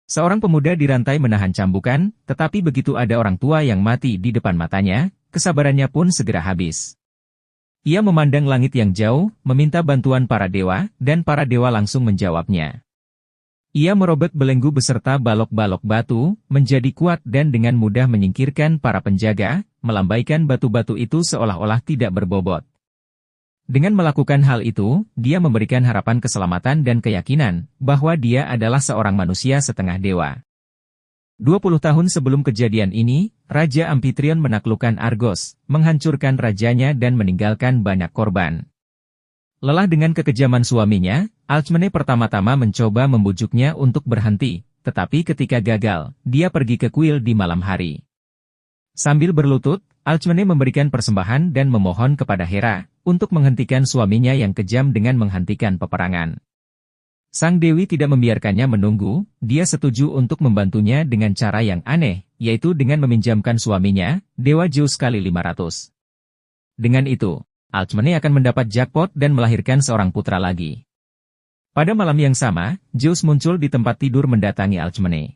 Seorang pemuda dirantai menahan cambukan, tetapi begitu ada orang tua yang mati di depan matanya, kesabarannya pun segera habis. Ia memandang langit yang jauh, meminta bantuan para dewa, dan para dewa langsung menjawabnya. Ia merobek belenggu beserta balok-balok batu, menjadi kuat dan dengan mudah menyingkirkan para penjaga, melambaikan batu-batu itu seolah-olah tidak berbobot. Dengan melakukan hal itu, dia memberikan harapan keselamatan dan keyakinan, bahwa dia adalah seorang manusia setengah dewa. 20 tahun sebelum kejadian ini, Raja Amphitryon menaklukkan Argos, menghancurkan rajanya dan meninggalkan banyak korban. Lelah dengan kekejaman suaminya, Alcmene pertama-tama mencoba membujuknya untuk berhenti, tetapi ketika gagal, dia pergi ke kuil di malam hari. Sambil berlutut, Alcmene memberikan persembahan dan memohon kepada Hera, untuk menghentikan suaminya yang kejam dengan menghentikan peperangan. Sang Dewi tidak membiarkannya menunggu, dia setuju untuk membantunya dengan cara yang aneh, yaitu dengan meminjamkan suaminya, Dewa Zeus kali 500. Dengan itu, Alcmene akan mendapat jackpot dan melahirkan seorang putra lagi. Pada malam yang sama, Zeus muncul di tempat tidur mendatangi Alcmene.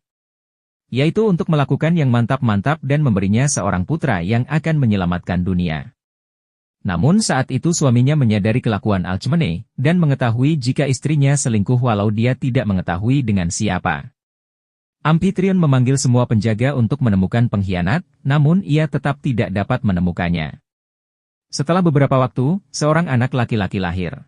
Yaitu untuk melakukan yang mantap-mantap dan memberinya seorang putra yang akan menyelamatkan dunia. Namun saat itu suaminya menyadari kelakuan Alcmene, dan mengetahui jika istrinya selingkuh walau dia tidak mengetahui dengan siapa. Amphitryon memanggil semua penjaga untuk menemukan pengkhianat, namun ia tetap tidak dapat menemukannya. Setelah beberapa waktu, seorang anak laki-laki lahir.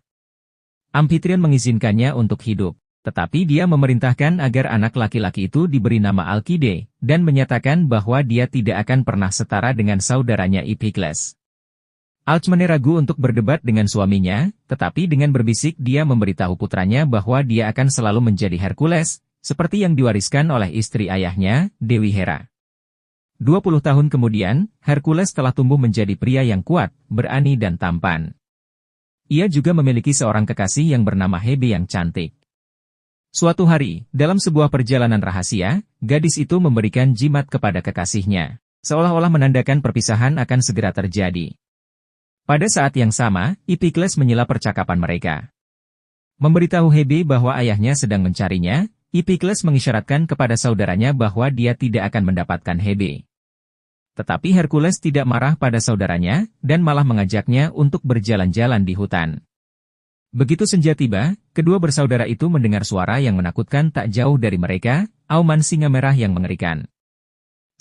Amphitryon mengizinkannya untuk hidup, tetapi dia memerintahkan agar anak laki-laki itu diberi nama Alkide, dan menyatakan bahwa dia tidak akan pernah setara dengan saudaranya Iphikles. Alcmene ragu untuk berdebat dengan suaminya, tetapi dengan berbisik dia memberitahu putranya bahwa dia akan selalu menjadi Hercules, seperti yang diwariskan oleh istri ayahnya, Dewi Hera. 20 tahun kemudian, Hercules telah tumbuh menjadi pria yang kuat, berani dan tampan. Ia juga memiliki seorang kekasih yang bernama Hebe yang cantik. Suatu hari, dalam sebuah perjalanan rahasia, gadis itu memberikan jimat kepada kekasihnya, seolah-olah menandakan perpisahan akan segera terjadi. Pada saat yang sama, Iphikles menyela percakapan mereka. Memberitahu Hebe bahwa ayahnya sedang mencarinya, Iphikles mengisyaratkan kepada saudaranya bahwa dia tidak akan mendapatkan Hebe. Tetapi Hercules tidak marah pada saudaranya, dan malah mengajaknya untuk berjalan-jalan di hutan. Begitu senja tiba, kedua bersaudara itu mendengar suara yang menakutkan tak jauh dari mereka, auman singa merah yang mengerikan.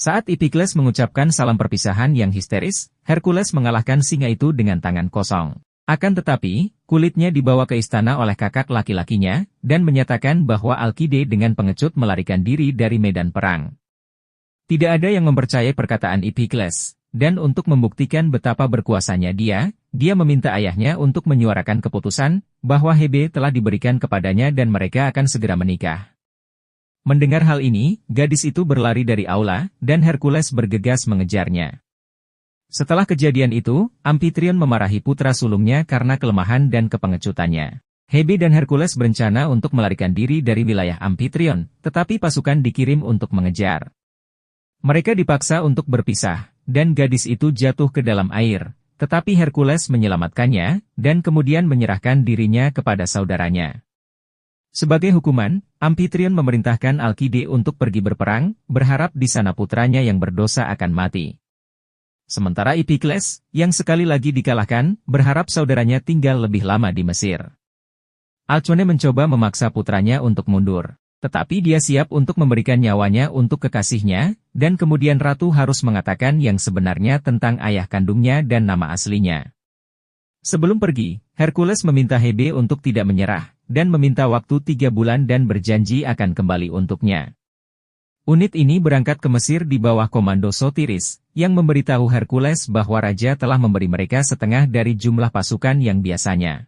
Saat Iphikles mengucapkan salam perpisahan yang histeris, Hercules mengalahkan singa itu dengan tangan kosong. Akan tetapi, kulitnya dibawa ke istana oleh kakak laki-lakinya, dan menyatakan bahwa Alkide dengan pengecut melarikan diri dari medan perang. Tidak ada yang mempercayai perkataan Iphikles, dan untuk membuktikan betapa berkuasanya dia meminta ayahnya untuk menyuarakan keputusan, bahwa Hebe telah diberikan kepadanya dan mereka akan segera menikah. Mendengar hal ini, gadis itu berlari dari aula, dan Hercules bergegas mengejarnya. Setelah kejadian itu, Amphitryon memarahi putra sulungnya karena kelemahan dan kepengecutannya. Hebe dan Hercules berencana untuk melarikan diri dari wilayah Amphitryon, tetapi pasukan dikirim untuk mengejar. Mereka dipaksa untuk berpisah, dan gadis itu jatuh ke dalam air, tetapi Hercules menyelamatkannya, dan kemudian menyerahkan dirinya kepada saudaranya. Sebagai hukuman, Amphitryon memerintahkan Alkide untuk pergi berperang, berharap di sana putranya yang berdosa akan mati. Sementara Iphikles, yang sekali lagi dikalahkan, berharap saudaranya tinggal lebih lama di Mesir. Alcmene mencoba memaksa putranya untuk mundur, tetapi dia siap untuk memberikan nyawanya untuk kekasihnya, dan kemudian ratu harus mengatakan yang sebenarnya tentang ayah kandungnya dan nama aslinya. Sebelum pergi, Hercules meminta Hebe untuk tidak menyerah, dan meminta waktu 3 bulan dan berjanji akan kembali untuknya. Unit ini berangkat ke Mesir di bawah komando Sotiris, yang memberitahu Hercules bahwa raja telah memberi mereka setengah dari jumlah pasukan yang biasanya.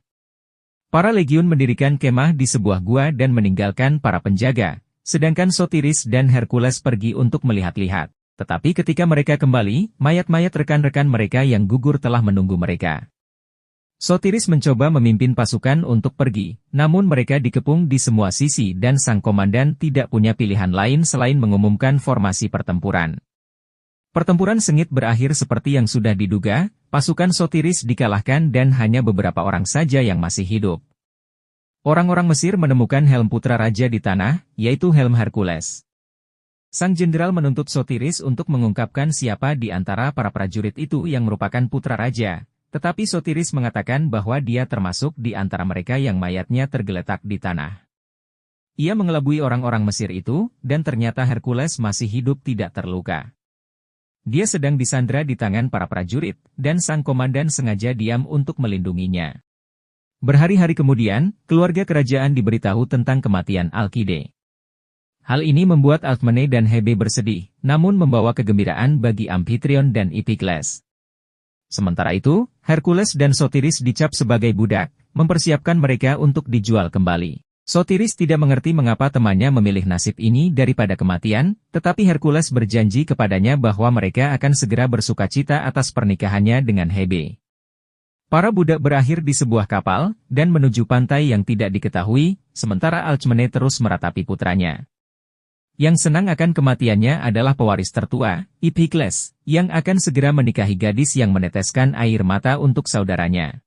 Para legiun mendirikan kemah di sebuah gua dan meninggalkan para penjaga, sedangkan Sotiris dan Hercules pergi untuk melihat-lihat. Tetapi ketika mereka kembali, mayat-mayat rekan-rekan mereka yang gugur telah menunggu mereka. Sotiris mencoba memimpin pasukan untuk pergi, namun mereka dikepung di semua sisi dan sang komandan tidak punya pilihan lain selain mengumumkan formasi pertempuran. Pertempuran sengit berakhir seperti yang sudah diduga, pasukan Sotiris dikalahkan dan hanya beberapa orang saja yang masih hidup. Orang-orang Mesir menemukan helm putra raja di tanah, yaitu helm Hercules. Sang jenderal menuntut Sotiris untuk mengungkapkan siapa di antara para prajurit itu yang merupakan putra raja, tetapi Sotiris mengatakan bahwa dia termasuk di antara mereka yang mayatnya tergeletak di tanah. Ia mengelabui orang-orang Mesir itu, dan ternyata Hercules masih hidup tidak terluka. Dia sedang disandra di tangan para prajurit, dan sang komandan sengaja diam untuk melindunginya. Berhari-hari kemudian, keluarga kerajaan diberitahu tentang kematian Alkide. Hal ini membuat Alcmene dan Hebe bersedih, namun membawa kegembiraan bagi Amphitryon dan Iphikles. Sementara itu, Hercules dan Sotiris dicap sebagai budak, mempersiapkan mereka untuk dijual kembali. Sotiris tidak mengerti mengapa temannya memilih nasib ini daripada kematian, tetapi Hercules berjanji kepadanya bahwa mereka akan segera bersukacita atas pernikahannya dengan Hebe. Para budak berakhir di sebuah kapal, dan menuju pantai yang tidak diketahui, sementara Alcmene terus meratapi putranya. Yang senang akan kematiannya adalah pewaris tertua, Iphikles, yang akan segera menikahi gadis yang meneteskan air mata untuk saudaranya.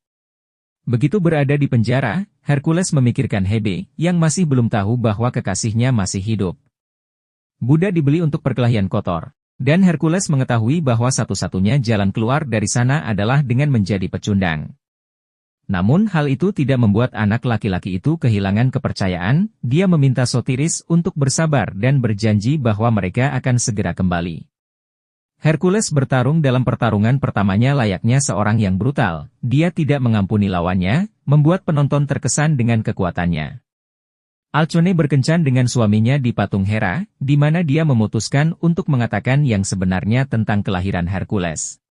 Begitu berada di penjara, Hercules memikirkan Hebe, yang masih belum tahu bahwa kekasihnya masih hidup. Budak dibeli untuk perkelahian kotor. Dan Hercules mengetahui bahwa satu-satunya jalan keluar dari sana adalah dengan menjadi pecundang. Namun hal itu tidak membuat anak laki-laki itu kehilangan kepercayaan, dia meminta Sotiris untuk bersabar dan berjanji bahwa mereka akan segera kembali. Hercules bertarung dalam pertarungan pertamanya layaknya seorang yang brutal, dia tidak mengampuni lawannya, membuat penonton terkesan dengan kekuatannya. Alcmene berkencan dengan suaminya di patung Hera, di mana dia memutuskan untuk mengatakan yang sebenarnya tentang kelahiran Hercules.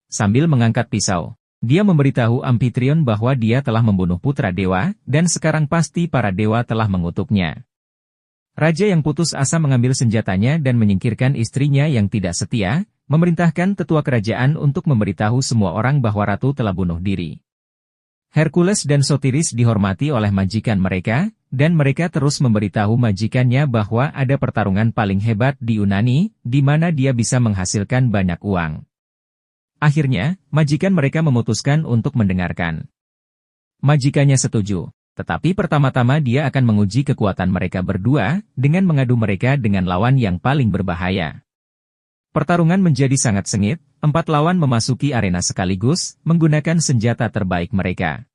Sambil mengangkat pisau, dia memberitahu Amphitryon bahwa dia telah membunuh putra dewa, dan sekarang pasti para dewa telah mengutuknya. Raja yang putus asa mengambil senjatanya dan menyingkirkan istrinya yang tidak setia, memerintahkan tetua kerajaan untuk memberitahu semua orang bahwa ratu telah bunuh diri. Hercules dan Sotiris dihormati oleh majikan mereka, dan mereka terus memberitahu majikannya bahwa ada pertarungan paling hebat di Yunani, di mana dia bisa menghasilkan banyak uang. Akhirnya, majikan mereka memutuskan untuk mendengarkan. Majikannya setuju, tetapi pertama-tama dia akan menguji kekuatan mereka berdua, dengan mengadu mereka dengan lawan yang paling berbahaya. Pertarungan menjadi sangat sengit, 4 lawan memasuki arena sekaligus, menggunakan senjata terbaik mereka.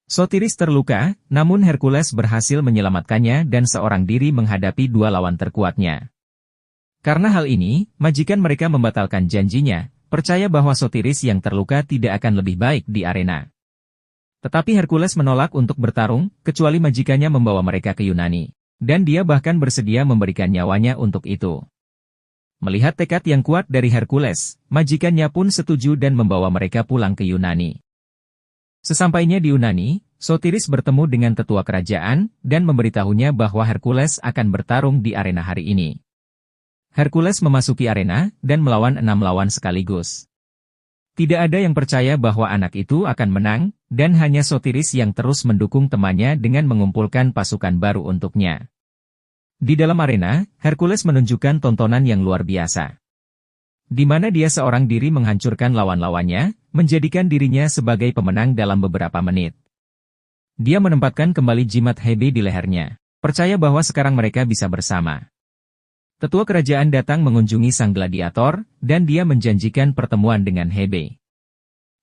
Sotiris terluka, namun Hercules berhasil menyelamatkannya dan seorang diri menghadapi 2 lawan terkuatnya. Karena hal ini, majikan mereka membatalkan janjinya, percaya bahwa Sotiris yang terluka tidak akan lebih baik di arena. Tetapi Hercules menolak untuk bertarung, kecuali majikannya membawa mereka ke Yunani. Dan dia bahkan bersedia memberikan nyawanya untuk itu. Melihat tekad yang kuat dari Hercules, majikannya pun setuju dan membawa mereka pulang ke Yunani. Sesampainya di Yunani, Sotiris bertemu dengan tetua kerajaan, dan memberitahunya bahwa Hercules akan bertarung di arena hari ini. Hercules memasuki arena, dan melawan 6 lawan sekaligus. Tidak ada yang percaya bahwa anak itu akan menang, dan hanya Sotiris yang terus mendukung temannya dengan mengumpulkan pasukan baru untuknya. Di dalam arena, Hercules menunjukkan tontonan yang luar biasa. Di mana dia seorang diri menghancurkan lawan-lawannya, menjadikan dirinya sebagai pemenang dalam beberapa menit. Dia menempatkan kembali jimat Hebe di lehernya, percaya bahwa sekarang mereka bisa bersama. Tetua kerajaan datang mengunjungi sang gladiator, dan dia menjanjikan pertemuan dengan Hebe.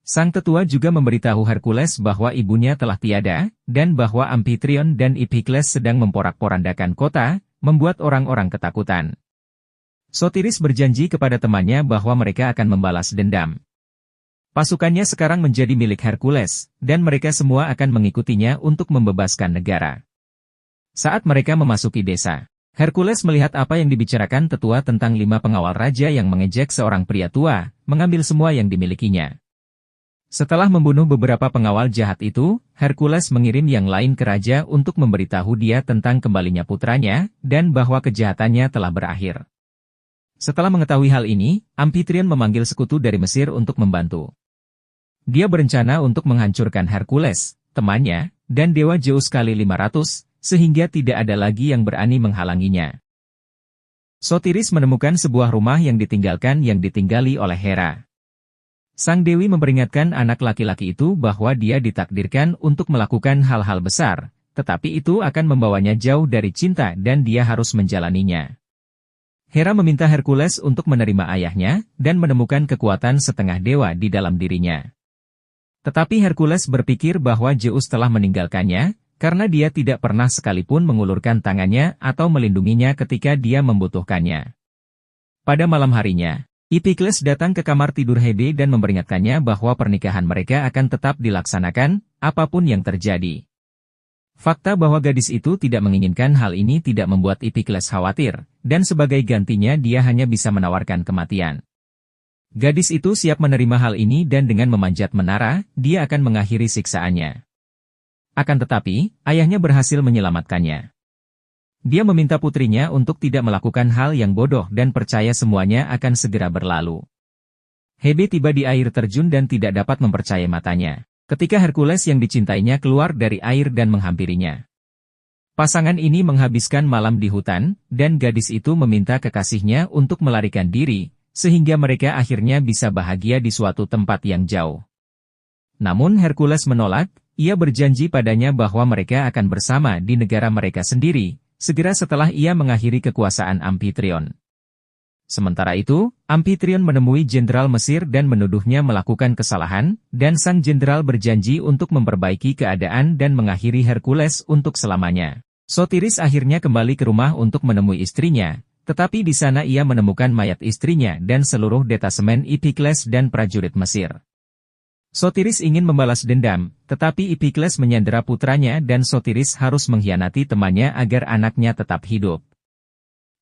Sang tetua juga memberitahu Hercules bahwa ibunya telah tiada, dan bahwa Amphitryon dan Iphikles sedang memporak-porandakan kota, membuat orang-orang ketakutan. Sotiris berjanji kepada temannya bahwa mereka akan membalas dendam. Pasukannya sekarang menjadi milik Hercules, dan mereka semua akan mengikutinya untuk membebaskan negara. Saat mereka memasuki desa, Hercules melihat apa yang dibicarakan tetua tentang 5 pengawal raja yang mengejek seorang pria tua, mengambil semua yang dimilikinya. Setelah membunuh beberapa pengawal jahat itu, Hercules mengirim yang lain ke raja untuk memberitahu dia tentang kembalinya putranya, dan bahwa kejahatannya telah berakhir. Setelah mengetahui hal ini, Amphitryon memanggil sekutu dari Mesir untuk membantu. Dia berencana untuk menghancurkan Hercules, temannya, dan dewa Zeus kali 500, sehingga tidak ada lagi yang berani menghalanginya. Sotiris menemukan sebuah rumah yang ditinggali oleh Hera. Sang dewi memperingatkan anak laki-laki itu bahwa dia ditakdirkan untuk melakukan hal-hal besar, tetapi itu akan membawanya jauh dari cinta dan dia harus menjalaninya. Hera meminta Hercules untuk menerima ayahnya dan menemukan kekuatan setengah dewa di dalam dirinya. Tetapi Hercules berpikir bahwa Zeus telah meninggalkannya, karena dia tidak pernah sekalipun mengulurkan tangannya atau melindunginya ketika dia membutuhkannya. Pada malam harinya, Iphikles datang ke kamar tidur Hebe dan memperingatkannya bahwa pernikahan mereka akan tetap dilaksanakan, apapun yang terjadi. Fakta bahwa gadis itu tidak menginginkan hal ini tidak membuat Iphikles khawatir, dan sebagai gantinya dia hanya bisa menawarkan kematian. Gadis itu siap menerima hal ini dan dengan memanjat menara, dia akan mengakhiri siksaannya. Akan tetapi, ayahnya berhasil menyelamatkannya. Dia meminta putrinya untuk tidak melakukan hal yang bodoh dan percaya semuanya akan segera berlalu. Hebe tiba di air terjun dan tidak dapat mempercayai matanya, ketika Hercules yang dicintainya keluar dari air dan menghampirinya. Pasangan ini menghabiskan malam di hutan, dan gadis itu meminta kekasihnya untuk melarikan diri, sehingga mereka akhirnya bisa bahagia di suatu tempat yang jauh. Namun Hercules menolak, ia berjanji padanya bahwa mereka akan bersama di negara mereka sendiri, segera setelah ia mengakhiri kekuasaan Amphitryon. Sementara itu, Amphitryon menemui Jenderal Mesir dan menuduhnya melakukan kesalahan, dan sang jenderal berjanji untuk memperbaiki keadaan dan mengakhiri Hercules untuk selamanya. Sotiris akhirnya kembali ke rumah untuk menemui istrinya, tetapi di sana ia menemukan mayat istrinya dan seluruh detasemen Iphikles dan prajurit Mesir. Sotiris ingin membalas dendam, tetapi Iphikles menyandera putranya dan Sotiris harus mengkhianati temannya agar anaknya tetap hidup.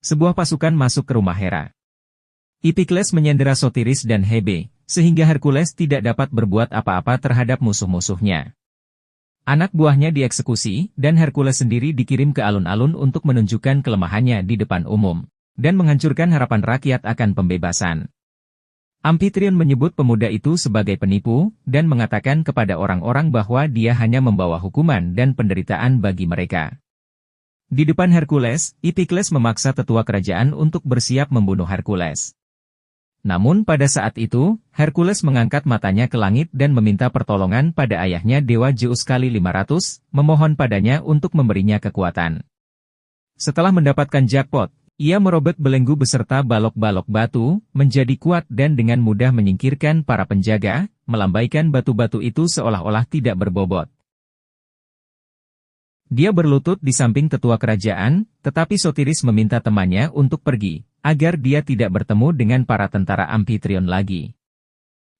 Sebuah pasukan masuk ke rumah Hera. Iphikles menyandera Sotiris dan Hebe, sehingga Hercules tidak dapat berbuat apa-apa terhadap musuh-musuhnya. Anak buahnya dieksekusi, dan Hercules sendiri dikirim ke alun-alun untuk menunjukkan kelemahannya di depan umum, dan menghancurkan harapan rakyat akan pembebasan. Amphitryon menyebut pemuda itu sebagai penipu, dan mengatakan kepada orang-orang bahwa dia hanya membawa hukuman dan penderitaan bagi mereka. Di depan Hercules, Iphikles memaksa tetua kerajaan untuk bersiap membunuh Hercules. Namun pada saat itu, Hercules mengangkat matanya ke langit dan meminta pertolongan pada ayahnya Dewa Zeus kali 500, memohon padanya untuk memberinya kekuatan. Setelah mendapatkan jackpot, ia merobek belenggu beserta balok-balok batu, menjadi kuat dan dengan mudah menyingkirkan para penjaga, melambaikan batu-batu itu seolah-olah tidak berbobot. Dia berlutut di samping tetua kerajaan, tetapi Sotiris meminta temannya untuk pergi, agar dia tidak bertemu dengan para tentara Amphitryon lagi.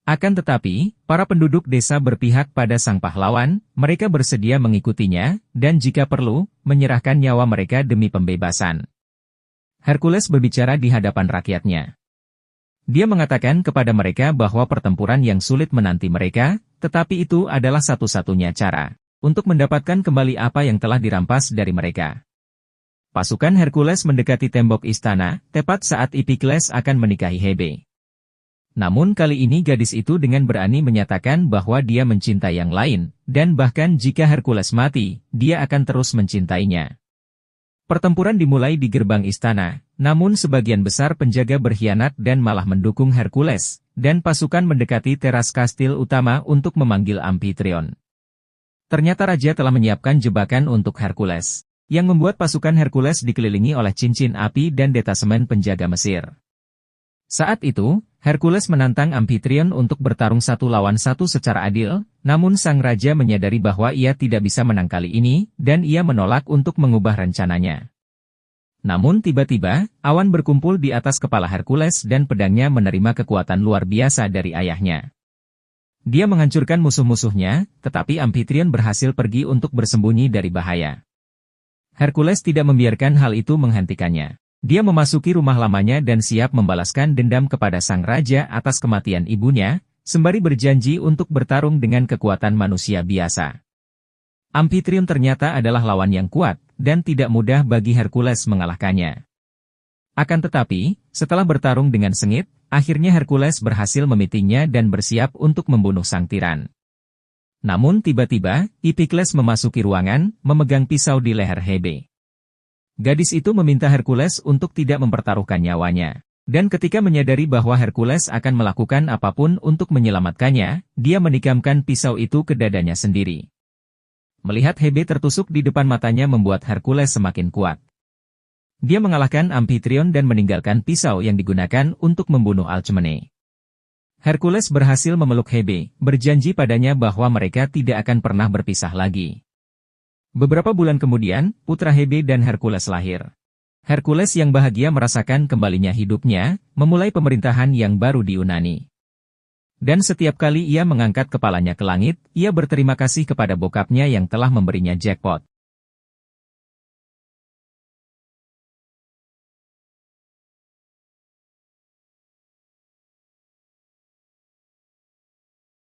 Akan tetapi, para penduduk desa berpihak pada sang pahlawan, mereka bersedia mengikutinya, dan jika perlu, menyerahkan nyawa mereka demi pembebasan. Hercules berbicara di hadapan rakyatnya. Dia mengatakan kepada mereka bahwa pertempuran yang sulit menanti mereka, tetapi itu adalah satu-satunya cara untuk mendapatkan kembali apa yang telah dirampas dari mereka. Pasukan Hercules mendekati tembok istana, tepat saat Iphikles akan menikahi Hebe. Namun kali ini gadis itu dengan berani menyatakan bahwa dia mencintai yang lain, dan bahkan jika Hercules mati, dia akan terus mencintainya. Pertempuran dimulai di gerbang istana, namun sebagian besar penjaga berkhianat dan malah mendukung Hercules, dan pasukan mendekati teras kastil utama untuk memanggil Amphitryon. Ternyata raja telah menyiapkan jebakan untuk Hercules, yang membuat pasukan Hercules dikelilingi oleh cincin api dan detasemen penjaga Mesir. Saat itu, Hercules menantang Amphitryon untuk bertarung satu lawan satu secara adil, namun sang raja menyadari bahwa ia tidak bisa menang kali ini, dan ia menolak untuk mengubah rencananya. Namun tiba-tiba, awan berkumpul di atas kepala Hercules dan pedangnya menerima kekuatan luar biasa dari ayahnya. Dia menghancurkan musuh-musuhnya, tetapi Amphitryon berhasil pergi untuk bersembunyi dari bahaya. Hercules tidak membiarkan hal itu menghentikannya. Dia memasuki rumah lamanya dan siap membalaskan dendam kepada sang raja atas kematian ibunya, sembari berjanji untuk bertarung dengan kekuatan manusia biasa. Amphitryon ternyata adalah lawan yang kuat, dan tidak mudah bagi Hercules mengalahkannya. Akan tetapi, setelah bertarung dengan sengit, akhirnya Hercules berhasil memitingnya dan bersiap untuk membunuh sang tiran. Namun tiba-tiba, Iphikles memasuki ruangan, memegang pisau di leher Hebe. Gadis itu meminta Hercules untuk tidak mempertaruhkan nyawanya. Dan ketika menyadari bahwa Hercules akan melakukan apapun untuk menyelamatkannya, dia menikamkan pisau itu ke dadanya sendiri. Melihat Hebe tertusuk di depan matanya membuat Hercules semakin kuat. Dia mengalahkan Amphitryon dan meninggalkan pisau yang digunakan untuk membunuh Alcmene. Hercules berhasil memeluk Hebe, berjanji padanya bahwa mereka tidak akan pernah berpisah lagi. Beberapa bulan kemudian, putra Hebe dan Hercules lahir. Hercules yang bahagia merasakan kembalinya hidupnya, memulai pemerintahan yang baru di Yunani. Dan setiap kali ia mengangkat kepalanya ke langit, ia berterima kasih kepada bokapnya yang telah memberinya jackpot.